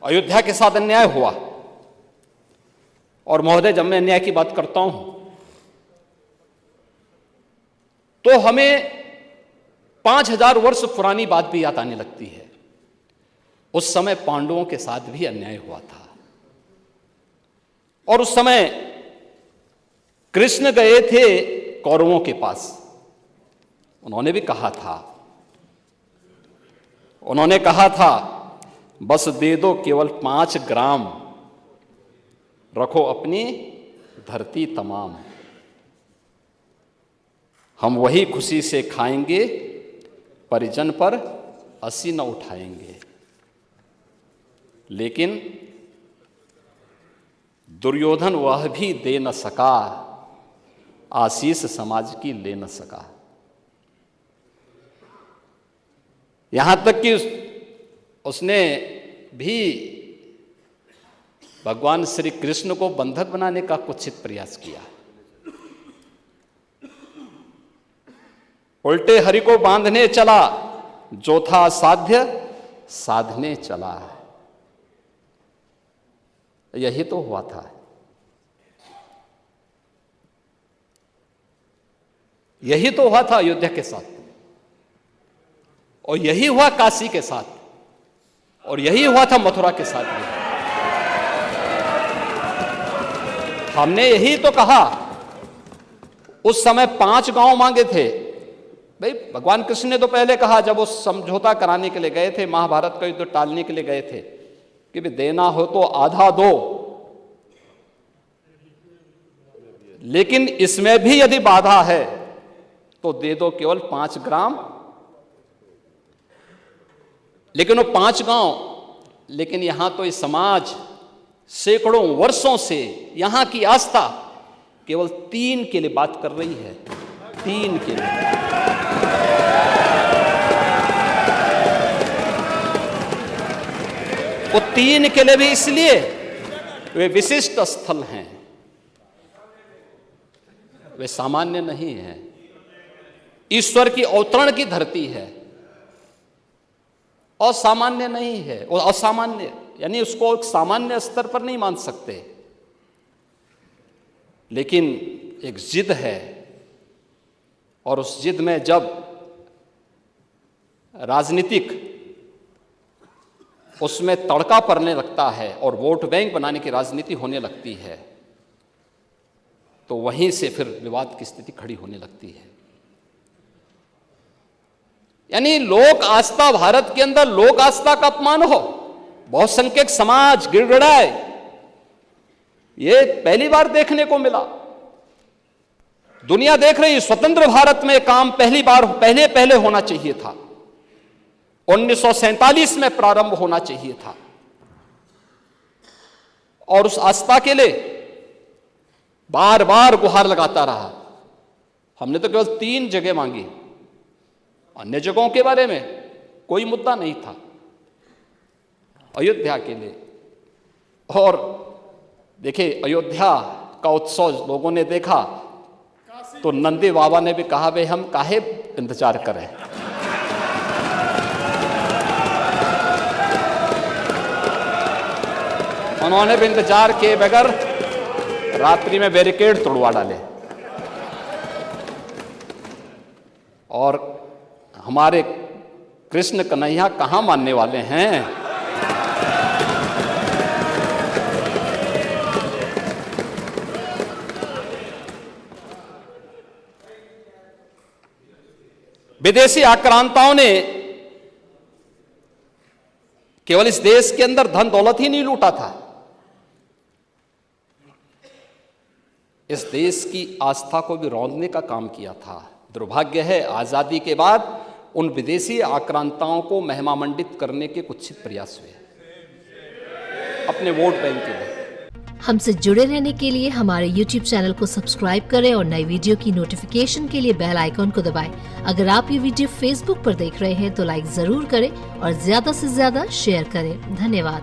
अयोध्या के साथ अन्याय हुआ। और महोदय, जब मैं अन्याय की बात करता हूं तो हमें 5000 वर्ष पुरानी बात भी याद आने लगती है। उस समय पांडवों के साथ भी अन्याय हुआ था और उस समय कृष्ण गए थे कौरवों के पास। उन्होंने भी कहा था बस दे दो केवल 5 ग्राम, रखो अपनी धरती तमाम, हम वही खुशी से खाएंगे, परिजन पर हंसी न उठाएंगे। लेकिन दुर्योधन वह भी दे न सका, आशीष समाज की ले न सका। यहां तक कि उसने भी भगवान श्री कृष्ण को बंधक बनाने का कुत्सित प्रयास किया। उल्टे हरि को बांधने चला, जो था साध्य साधने चला। यही तो हुआ था। यही तो हुआ था अयोध्या के साथ, और यही हुआ काशी के साथ, और यही हुआ था मथुरा के साथ भी। हमने यही तो कहा। उस समय 5 गांव मांगे थे। भाई, भगवान कृष्ण ने तो पहले कहा, जब वो समझौता कराने के लिए गए थे, महाभारत का युद्ध टालने के लिए गए थे, कि भी देना हो तो आधा दो, लेकिन इसमें भी यदि बाधा है तो दे दो केवल 5 ग्राम। लेकिन वो 5 गांव, लेकिन यहां तो इस समाज सैकड़ों वर्षों से यहां की आस्था केवल 3 के लिए बात कर रही है। 3 के लिए। वो 3 के लिए भी इसलिए वे विशिष्ट स्थल हैं, वे सामान्य नहीं है। ईश्वर की अवतरण की धरती है, असामान्य नहीं है। वो असामान्य यानी उसको एक सामान्य स्तर पर नहीं मान सकते, लेकिन एक जिद है, और उस जिद में जब राजनीतिक उसमें तड़का पड़ने लगता है और वोट बैंक बनाने की राजनीति होने लगती है, तो वहीं से फिर विवाद की स्थिति खड़ी होने लगती है। यानी लोक आस्था, भारत के अंदर लोक आस्था का अपमान हो, बहुसंख्यक समाज गिड़गिड़ाए, ये पहली बार देखने को मिला। दुनिया देख रही, स्वतंत्र भारत में काम पहले होना चाहिए था। 1947 में प्रारंभ होना चाहिए था, और उस आस्था के लिए बार बार गुहार लगाता रहा। हमने तो केवल 3 जगह मांगी, अन्य जगहों के बारे में कोई मुद्दा नहीं था। अयोध्या के लिए, और देखिए अयोध्या का उत्सव लोगों ने देखा तो नंदी बाबा ने भी कहा, भाई हम काहे इंतजार करें। उन्होंने भी इंतजार किए बगैर रात्रि में बैरिकेड तोड़वा डाले, और हमारे कृष्ण कन्हैया कहां मानने वाले हैं। विदेशी आक्रांताओं ने केवल इस देश के अंदर धन दौलत ही नहीं लूटा था, इस देश की आस्था को भी रौंदने का काम किया था। दुर्भाग्य है, आजादी के बाद उन विदेशी आक्रांताओं को महिमामंडित करने के कुत्सित प्रयास हुए अपने वोट बैंक के लिए। हमसे जुड़े रहने के लिए हमारे YouTube चैनल को सब्सक्राइब करें और नई वीडियो की नोटिफिकेशन के लिए बेल आइकॉन को दबाएं। अगर आप ये वीडियो Facebook पर देख रहे हैं तो लाइक जरूर करें और ज्यादा से ज्यादा शेयर करें। धन्यवाद।